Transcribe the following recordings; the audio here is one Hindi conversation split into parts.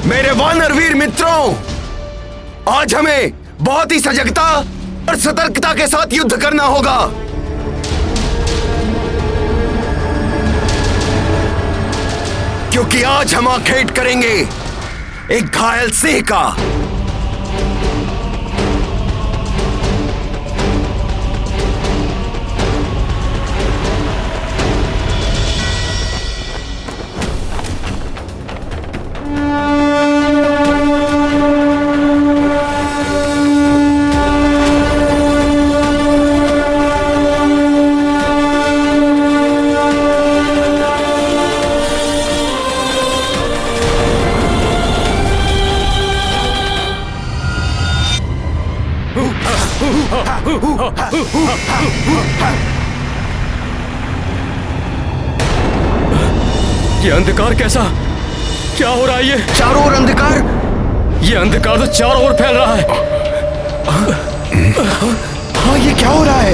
मेरे वानरवीर मित्रों, आज हमें बहुत ही सजगता और सतर्कता के साथ युद्ध करना होगा। क्योंकि आज हम आखेट करेंगे एक घायल सिंह का। ये अंधकार कैसा? क्या हो रहा है? ये चारों ओर अंधकार। ये अंधकार तो चारों ओर फैल रहा है। हाँ, ये क्या हो रहा है?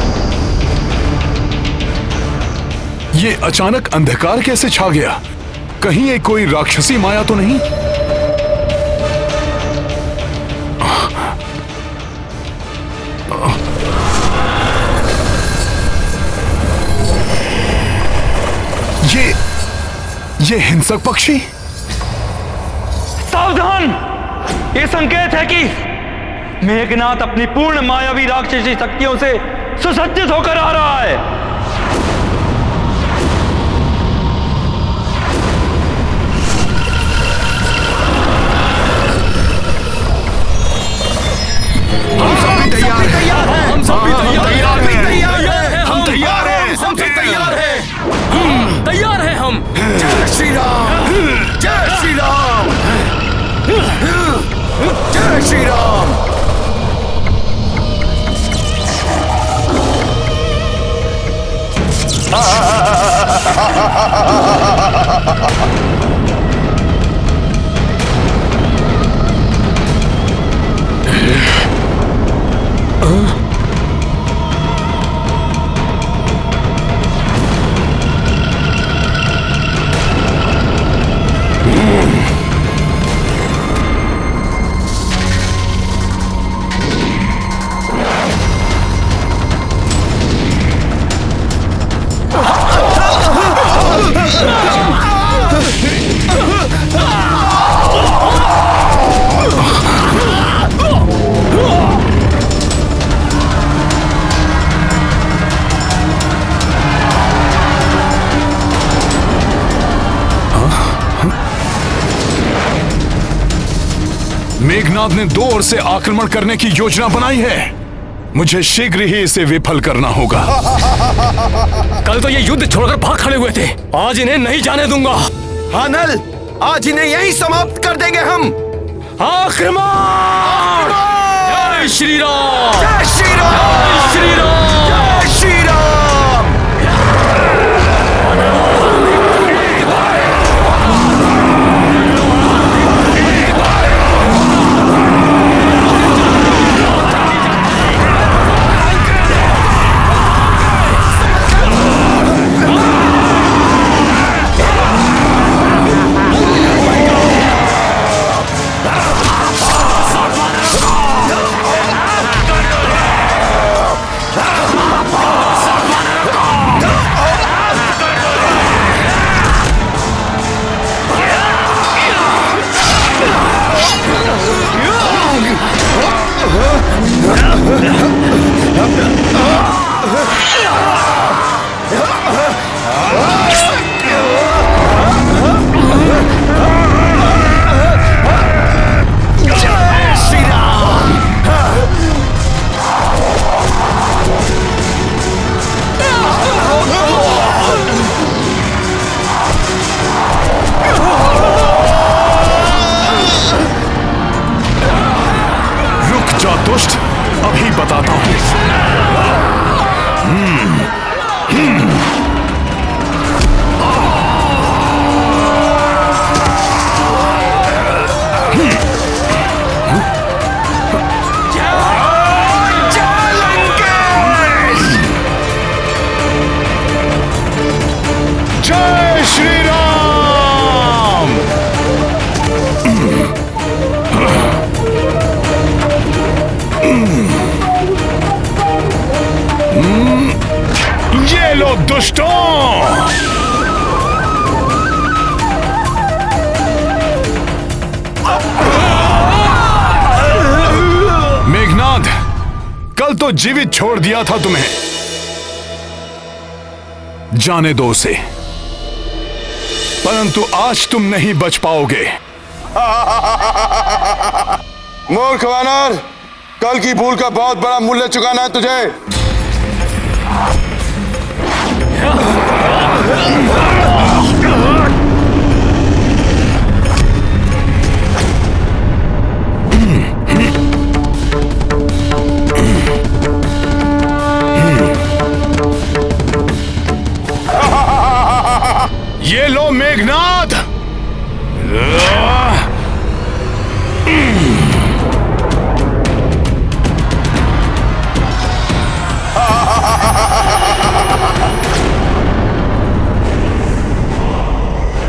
ये अचानक अंधकार कैसे छा गया? कहीं ये कोई राक्षसी माया तो नहीं? ये हिंसक पक्षी? सावधान! ये संकेत है कि मेघनाथ अपनी पूर्ण मायावी राक्षसी शक्तियों से सुसज्जित होकर आ रहा है। हम सब भी तैयार हैं। हम सब भी तैयार हैं। हम तैयार हैं। हम सब तैयार हैं। तैयार हैं हम। जय श्री राम, जय श्री राम, जय श्री राम। मेघनाथ ने दो ओर से आक्रमण करने की योजना बनाई है। मुझे शीघ्र ही इसे विफल करना होगा। कल तो ये युद्ध छोड़कर भाग खड़े हुए थे, आज इन्हें नहीं जाने दूंगा। हाँ नल, आज इन्हें यहीं समाप्त कर देंगे हम। आक्रमण! जय श्री राम! जय श्री राम! जय श्री राम! जय श्री राम! दुष्ट, अभी बताता हूं। ये लो दुष्टों! मेघनाद, कल तो जीवित छोड़ दिया था तुम्हें। जाने दो उसे, परंतु आज तुम नहीं बच पाओगे। मूर्ख वानर, कल की भूल का बहुत बड़ा मूल्य चुकाना है तुझे। ये लो मेघनाद।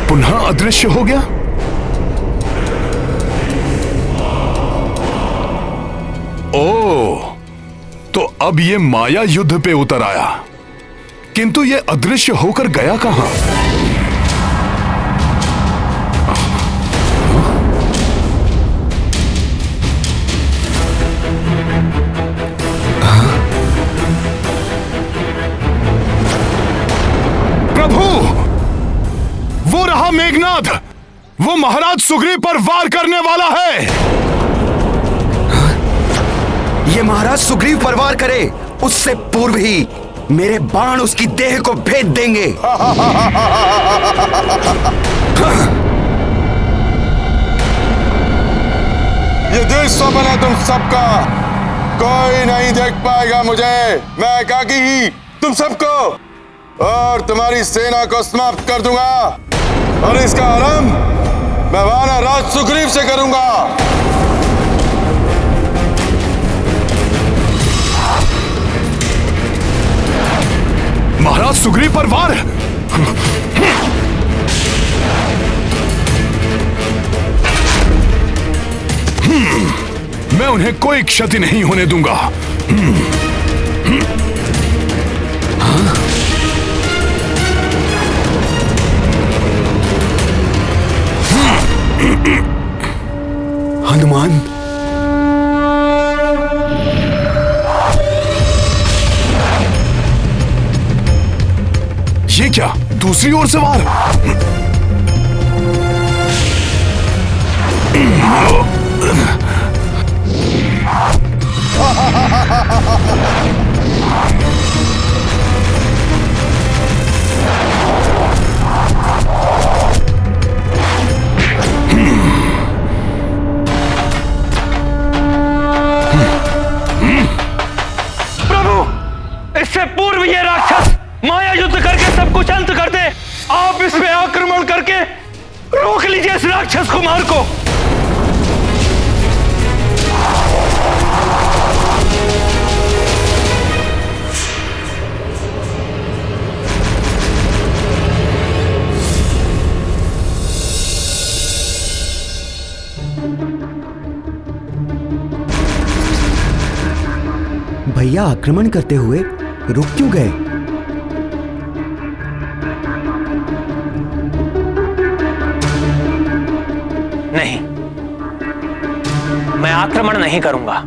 पुनः अदृश्य हो गया। ओह, तो अब ये माया युद्ध पे उतर आया, किंतु ये अदृश्य होकर गया कहां? प्रभु, वो रहा मेघनाद। वो महाराज सुग्रीव पर वार करने वाला है। ये महाराज सुग्रीव पर वार करे उससे पूर्व ही मेरे बाण उसकी देह को भेद देंगे। ये दिल स्वप्न है तुम सबका, कोई नहीं देख पाएगा मुझे। मैं एकाकी ही तुम सबको और तुम्हारी सेना को समाप्त कर दूंगा, और इसका आरंभ मैं वानर राज सुग्रीव से करूंगा। महाराज सुग्रीव पर वार। मैं उन्हें कोई क्षति नहीं होने दूंगा। हनुमान, ये क्या, दूसरी ओर से वार? प्रभु, इससे पूर्व ये राक्षस माया युद्ध करके सब कुछ अंत कर दे। आप इस पे आक्रमण करके रोक लीजिए इस राक्षस कुमार को। भैया आक्रमण करते हुए रुक क्यों गए? नहीं, मैं आक्रमण नहीं करूंगा।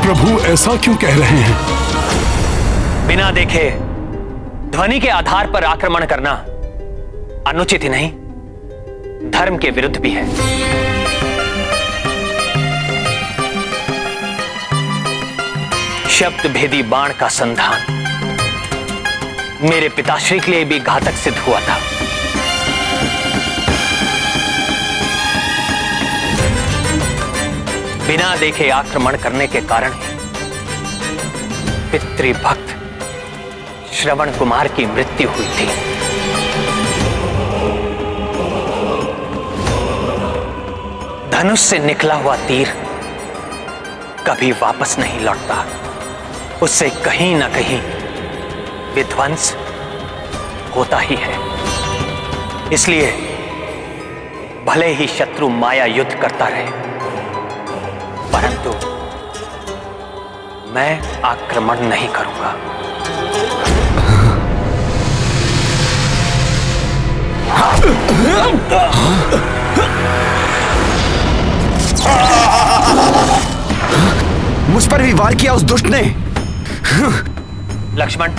प्रभु ऐसा क्यों कह रहे हैं? बिना देखे ध्वनि के आधार पर आक्रमण करना अनुचित ही नहीं, धर्म के विरुद्ध भी है। शब्द भेदी बाण का संधान मेरे पिताश्री के लिए भी घातक सिद्ध हुआ था। बिना देखे आक्रमण करने के कारण पितृभक्त श्रवण कुमार की मृत्यु हुई थी। धनुष से निकला हुआ तीर कभी वापस नहीं लौटता, उससे कहीं ना कहीं विध्वंस होता ही है। इसलिए भले ही शत्रु माया युद्ध करता रहे, परंतु मैं आक्रमण नहीं करूंगा। मुझ पर भी वार किया उस दुष्ट ने। लक्ष्मण,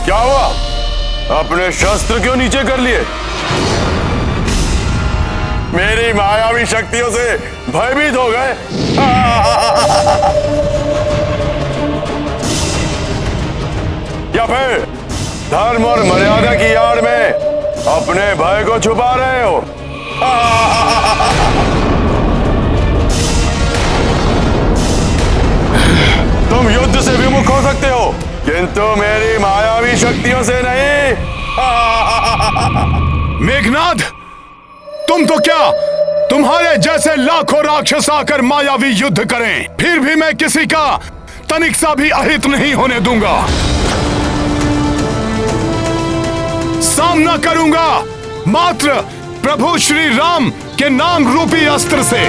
क्या हुआ? अपने शस्त्र क्यों नीचे कर लिए? मेरी मायावी शक्तियों से भयभीत हो गए? या फिर धर्म और मर्यादा की आड़ में अपने भय को छुपा रहे हो? तुम युद्ध से विमुख हो सकते हो, किंतु मेरी मायावी शक्तियों से नहीं। मेघनाद, तुम तो क्या, तुम्हारे जैसे लाखों राक्षस आकर मायावी युद्ध करें, फिर भी मैं किसी का तनिक सा भी अहित नहीं होने दूंगा। सामना करूंगा मात्र प्रभु श्री राम के नाम रूपी अस्त्र से।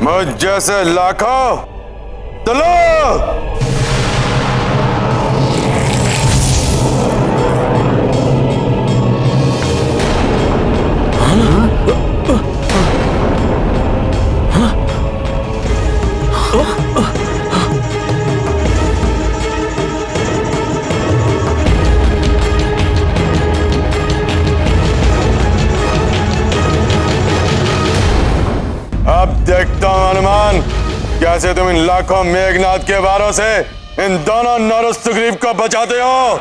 मुझ जैसे लाखों, चलो। अब देखता हूं हनुमान, कैसे तुम इन लाखों मेघनाद के वारों से इन दोनों नर सुग्रीव को बचाते हो।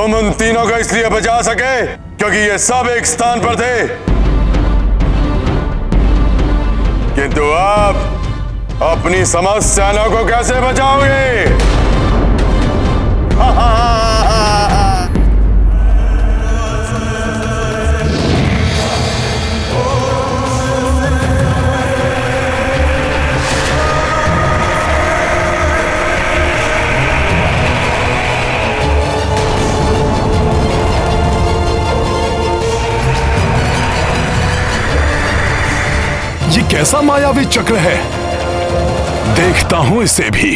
तुम उन तीनों को इसलिए बचा सके क्योंकि ये सब एक स्थान पर थे, किंतु आप अपनी समस्त सेना को कैसे बचाओगे? ये कैसा मायावी चक्र है? देखता हूं इसे भी।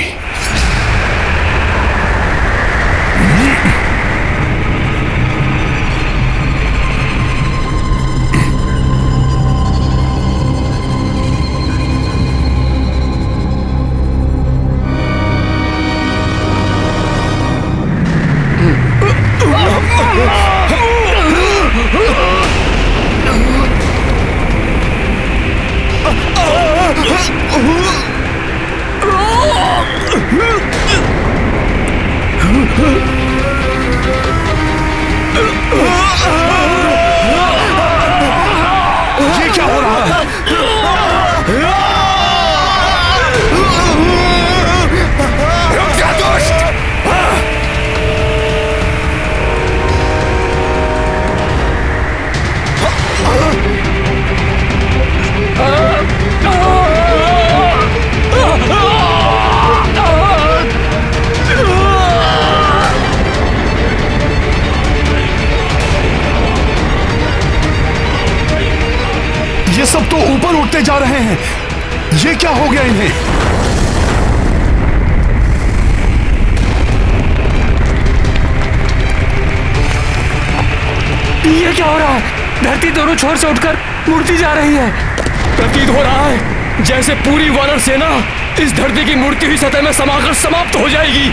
ये क्या हो रहा है? रुक जा दोस्त! ये सब तो ऊपर उठते जा रहे हैं। ये क्या हो गया इन्हें? ये क्या हो रहा है? धरती दोनों छोर से उठकर मुड़ती जा रही है। प्रतीत हो रहा है जैसे पूरी वानर सेना इस धरती की मुड़ती हुई सतह में समाकर समाप्त हो जाएगी।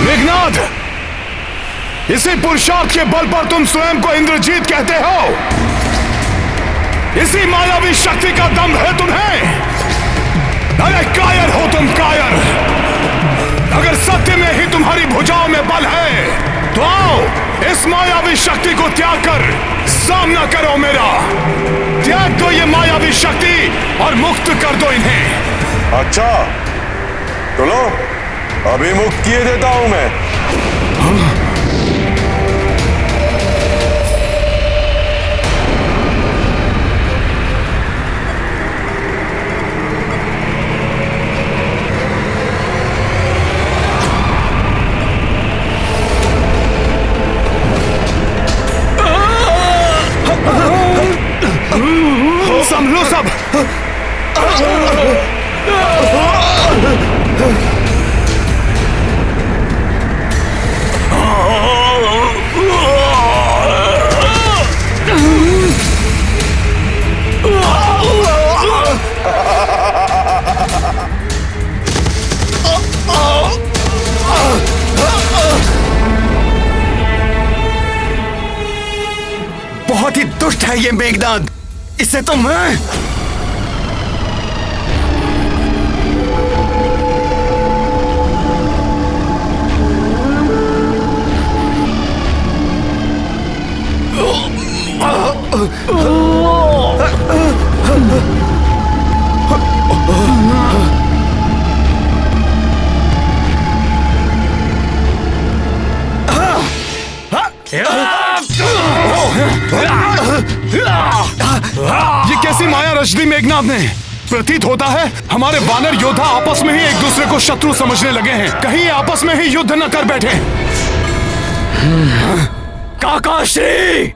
मेघनाद, इसी पुरुषार्थ के बल पर तुम स्वयं को इंद्रजीत कहते हो। इसी मायावी शक्ति का दम है तुम्हें। अरे कायर हो तुम, कायर। अगर सत्य में ही तुम्हारी भुजाओं में बल है तो आओ इस मायावी शक्ति को त्याग कर सामना करो मेरा। त्याग दो ये मायावी शक्ति और मुक्त कर दो इन्हें। अच्छा तो लो, अभी मुक्त किए देता हूं मैं। संभलो सब। बहुत ही दुष्ट है ये मेघनाद। इसे तो मैं ये कैसी माया रच दी मेघनाद ने? प्रतीत होता है हमारे वानर योद्धा आपस में ही एक दूसरे को शत्रु समझने लगे हैं। कहीं आपस में ही युद्ध न कर बैठे। काकाश्री,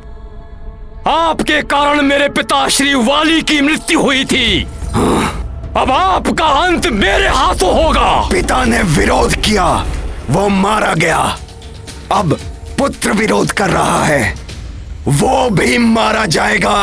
आपके कारण मेरे पिता श्री वाली की मृत्यु हुई थी। अब आपका अंत मेरे हाथों होगा। पिता ने विरोध किया, वो मारा गया। अब पुत्र विरोध कर रहा है, वो भी मारा जाएगा।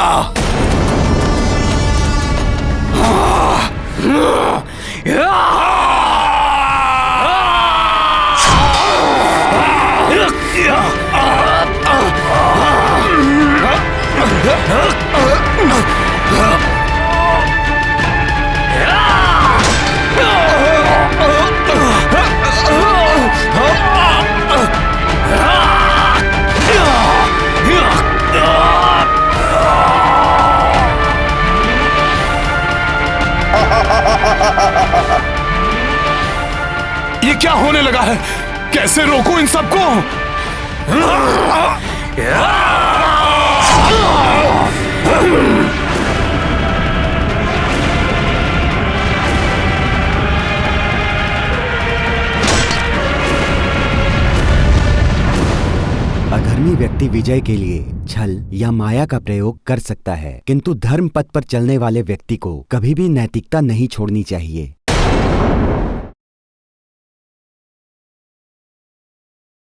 क्या होने लगा है? कैसे रोकूं इन सबको? अधर्मी व्यक्ति विजय के लिए छल या माया का प्रयोग कर सकता है, किंतु धर्म पथ पर चलने वाले व्यक्ति को कभी भी नैतिकता नहीं छोड़नी चाहिए।